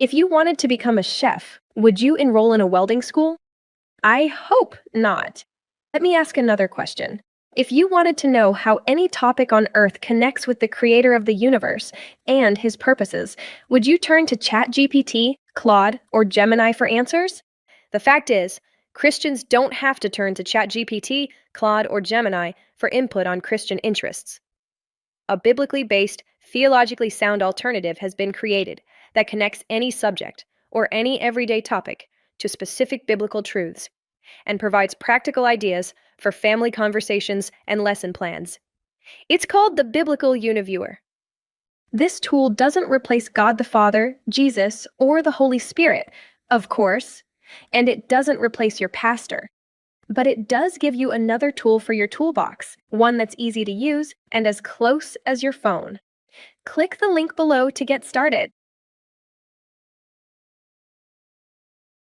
If you wanted to become a chef, would you enroll in a welding school? I hope not. Let me ask another question. If you wanted to know how any topic on Earth connects with the creator of the universe and his purposes, would you turn to ChatGPT, Claude, or Gemini for answers? The fact is, Christians don't have to turn to ChatGPT, Claude, or Gemini for input on Christian interests. A biblically based, theologically sound alternative has been created that connects any subject or any everyday topic to specific biblical truths and provides practical ideas for family conversations and lesson plans. It's called the Biblical Univiewer. This tool doesn't replace God the Father, Jesus, or the Holy Spirit, of course, and it doesn't replace your pastor. But it does give you another tool for your toolbox, one that's easy to use and as close as your phone. Click the link below to get started.